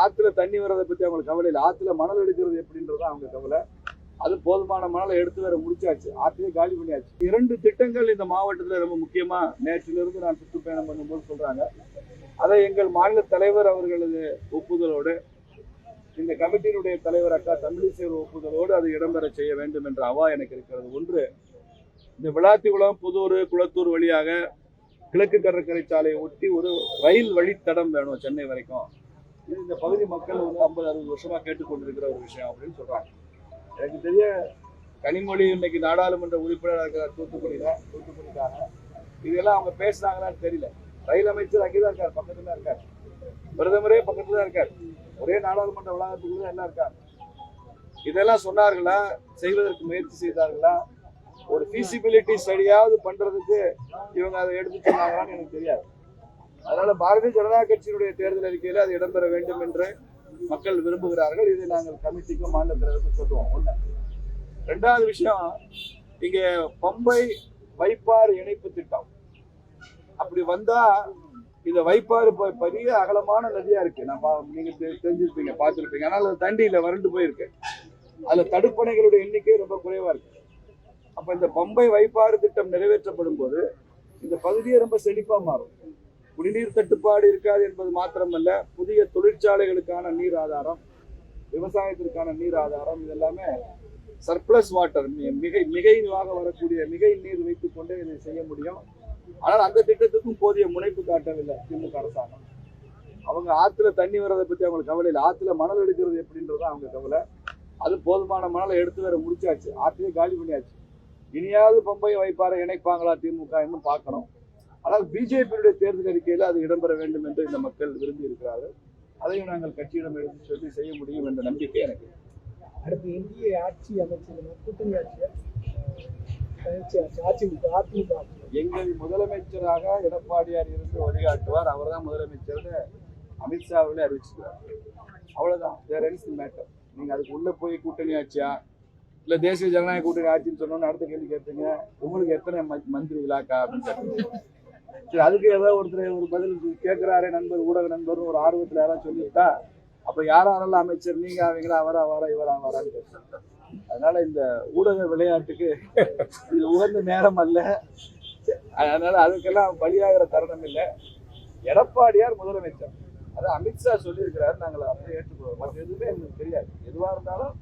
ஆத்துல தண்ணி வர்றதை பத்தி அவங்களுக்கு கவலை இல்லை. ஆத்துல மணல் எடுக்கிறது எப்படின்றத அவங்க கவலை. அது போதுமான மணலை எடுத்து வேற முடிச்சாச்சு, ஆத்தையே காலி பண்ணியாச்சு. 2 திட்டங்கள் இந்த மாவட்டத்தில் ரொம்ப முக்கியமா நேற்றிலிருந்து நான் சுற்றுப்பயணம் பண்ணும்போது சொல்றாங்க. அதை எங்கள் மாநில தலைவர் அவர்களது ஒப்புதலோடு, இந்த கமிட்டியினுடைய தலைவர் அக்கா தமிழிசை ஒப்புதலோடு அது இடம்பெற செய்ய வேண்டும் என்ற அவா எனக்கு இருக்கிறது. ஒன்று, இந்த விளாத்திகுளம், புதூர், குளத்தூர் வழியாக கிழக்கு கடற்கரை சாலையை ஒட்டி ஒரு ரயில் வழித்தடம் வேணும் சென்னை வரைக்கும். இது இந்த பகுதி மக்கள் 50-60 வருஷமா கேட்டுக்கொண்டிருக்கிற ஒரு விஷயம் அப்படின்னு சொல்றாங்க. எனக்கு தெரிய கனிமொழி இன்னைக்கு நாடாளுமன்ற உறுப்பினராக இருக்கிறார் தூத்துக்குடிக்காக. இதெல்லாம் அவங்க பேசுனாங்களான்னு தெரியல. ரயில் அமைச்சர் அங்கேதான் இருக்கார், பக்கத்துல தான் இருக்கார். பிரதமரே பக்கத்துல தான் இருக்கார். ஒரே நாடாளுமன்ற வளாகத்துக்குள்ள எல்லாம் இருக்காங்க. இதெல்லாம் சொன்னார்களா, செய்வதற்கு முயற்சி செய்தார்களா, ஒரு ஃபீசிபிலிட்டி ஸ்டடியாவது பண்றதுக்கு இவங்க அதை எடுத்து சொன்னாங்களான்னு எனக்கு தெரியாது. அதனால பாரதிய ஜனதா கட்சியினுடைய தேர்தல் அறிக்கையில அது இடம்பெற வேண்டும் என்று மக்கள் விரும்புகிறார்கள். இதை நாங்கள் கமிட்டிக்கும் மாநில தலைவருக்கும் சொல்லுவோம். ஒண்ணு. 2வது விஷயம், இங்க பம்பை வைப்பாறு இணைப்பு திட்டம் அப்படி வந்தா இந்த வைப்பாறு பெரிய அகலமான நதியா இருக்கு. நீங்க தெரிஞ்சிருப்பீங்க, பார்த்துருப்பீங்க. ஆனால் அது தண்டியில வறண்டு போயிருக்கு. அதுல தடுப்பணைகளுடைய எண்ணிக்கை ரொம்ப குறைவா இருக்கு. அப்ப இந்த பம்பை வைப்பாறு திட்டம் நிறைவேற்றப்படும் போது இந்த பகுதியே ரொம்ப செழிப்பா மாறும். குடிநீர் தட்டுப்பாடு இருக்காது என்பது மாத்திரமல்ல, புதிய தொழிற்சாலைகளுக்கான நீர் ஆதாரம், விவசாயத்திற்கான நீர் ஆதாரம், இதெல்லாமே சர்ப்ளஸ் வாட்டர், மிகைவாக வரக்கூடிய மிகை நீர் வைத்துக் கொண்டே இதை செய்ய முடியும். ஆனால் அந்த திட்டத்துக்கும் போதிய முனைப்பு காட்டவில்லை திமுக அரசாங்கம். அவங்க ஆத்துல தண்ணி வர்றதை பத்தி அவங்களுக்கு கவலை இல்லை. ஆத்துல மணல் எடுக்கிறது எப்படின்றத அவங்க கவலை. அது போதுமான மணலை எடுத்து வேற முடிச்சாச்சு, ஆத்தையே காலி பண்ணியாச்சு. இனியாவது பம்பை வைப்பாறை இணைப்பாங்களா திமுக இன்னும் பார்க்கணும். ஆனால் பிஜேபியுடைய தேர்தல் அறிக்கையில் அது இடம்பெற வேண்டும் என்று இந்த மக்கள் விரும்பி இருக்கிறார்கள். அதையும் நாங்கள் கட்சியிடம் எடுத்து சொல்லி செய்ய முடியும் என்ற நம்பிக்கை எனக்கு. அடுத்து இந்திய ஆட்சி அமைச்சர் கூட்டணி அதிமுக எங்கள் முதலமைச்சராக எடப்பாடியார் இருந்து வழிகாட்டுவார். அவர் தான் முதலமைச்சர்னு அமித்ஷா அவர்களே அறிவிச்சிருக்கார். அவ்வளவுதான், வேற எனிதிங் மேட்டர். நீங்க அதுக்கு உள்ள போய் கூட்டணி ஆட்சியா இல்ல தேசிய ஜனநாயக கூட்டணி ஆட்சின்னு சொன்னோன்னு அடுத்த கேள்வி கேட்பீங்க, உங்களுக்கு எத்தனை மந்திரிகளாக்கா அப்படின்னு கேட்பீங்க. சரி, அதுக்கு ஏதாவது ஒருத்தர் ஒரு பதில் கேட்கிறாரே, நண்பர், ஊடக நண்பர் ஒரு ஆர்வத்தில் யாராவது சொல்லிட்டா அப்ப யாரெல்லாம் அமைச்சர், நீங்க ஆவீங்களா, அவரா இவரா வரான்னு கேட்பாங்க. அதனால இந்த ஊடக விளையாட்டுக்கு இது உகந்த நேரம் அல்ல. அதனால அதுக்கெல்லாம் பலியாகிற தருணம் இல்லை. எடப்பாடியார் முதலமைச்சர், அது அமித்ஷா சொல்லியிருக்கிறாரு, நாங்கள் அப்படியே ஏற்றுக்கொள்வோம். மற்ற எதுவுமே எங்களுக்கு தெரியாது. எதுவா இருந்தாலும்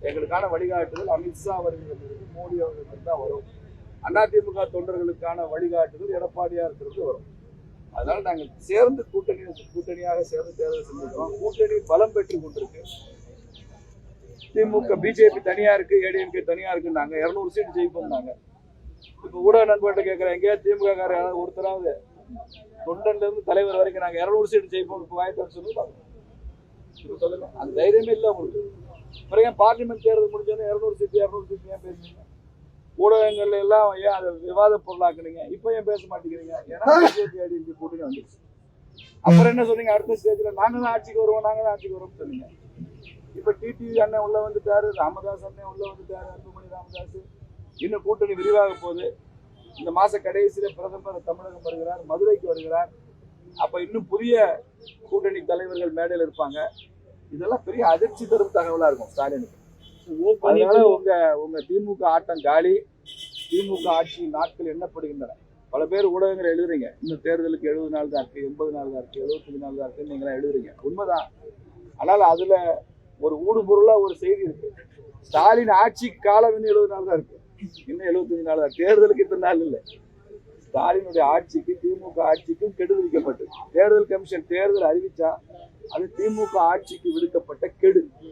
எங்களுக்கான வழிகாட்டுதல் அமித்ஷா அவர்களிடமிருந்து, மோடி அவர்களிடம் தான் வரும். அதிமுக தொண்டர்களுக்கான வழிகாட்டுதல் எடப்பாடியாருக்கு வரும். அதனால நாங்கள் சேர்ந்து கூட்டணியாக சேர்ந்து தேர்தல் செஞ்சுக்கிறோம். கூட்டணி பலம் பெற்று கொண்டிருக்கு. திமுக, பிஜேபி தனியா இருக்கு, ஏடிஎம்கே தனியா இருக்கு. நாங்க 200 சீட் ஜெயிப்போம். நாங்க இப்ப ஊடக நண்பர்கிட்ட கேட்கிறேன், எங்கேயா திமுக கார ஒருத்தராவது தொண்டன்ல இருந்து தலைவர் வரைக்கும் நாங்க 200 சீட் ஜெயிப்போம் இப்ப வாய்ப்பு சொல்லுங்க. சொல்லுங்க, அந்த தைரியமே இல்லை உங்களுக்கு. பிறகு பார்லிமெண்ட் தேர்தல் முடிஞ்சோன்னு 200 சீட் ஏன் பேசுறீங்க? ஊடகங்கள்ல எல்லாம் ஏன் அதை விவாத பொருளாக்குனீங்க? இப்ப ஏன் பேச மாட்டேங்கிறீங்க? ஏன்னா பிஜேபி ஏடிஎம்கே கூட்டணி வந்துருச்சு. அப்புறம் என்ன சொன்னீங்க? அடுத்த ஸ்டேஜ்ல நாங்க தான் ஆட்சிக்கு வருவோம் சொன்னீங்க. இப்ப டிடிவி அண்ணன் உள்ள வந்துட்டாரு, ராமதாஸ் அண்ணன் உள்ள வந்துட்டாரு, அன்புமணி ராமதாஸ். இன்னும் கூட்டணி விரிவாக போகுது. இந்த மாச கடைசியில பிரதமர் தமிழகம் வருகிறார், மதுரைக்கு வருகிறார். அப்ப இன்னும் புதிய கூட்டணி தலைவர்கள் மேடையில் இருப்பாங்க. இதெல்லாம் பெரிய அதிர்ச்சி தரும் தகவலா இருக்கும் ஸ்டாலினுக்கு. அதனால உங்க திமுக ஆட்டம் காலி. திமுக ஆட்சியின் நாட்கள் எண்ணப்படுகின்றன. பல பேர் ஊடகங்கள் எழுதுறீங்க, இன்னும் தேர்தலுக்கு 70 நாள் தான் இருக்கு, 80 நாள் தான் இருக்கு, 75 நாள் தான் இருக்கு, நீங்க எழுதுறீங்க. உண்மைதான். ஆனால் அதுல ஒரு ஊடுபொருளா ஒரு செய்தி இருக்கு. ஸ்டாலின் ஆட்சிக்கு காலம் இன்னும் 70 நாள் தான் இருக்கு, இன்னும் 75 நாள் தான். தேர்தலுக்கு இத்தனை நாள் இல்லை. ஸ்டாலினுடைய ஆட்சிக்கு, திமுக ஆட்சிக்கும் கெடு விதிக்கப்பட்டு தேர்தல் கமிஷன் தேர்தல் அறிவிச்சா அது திமுக ஆட்சிக்கு விடுக்கப்பட்ட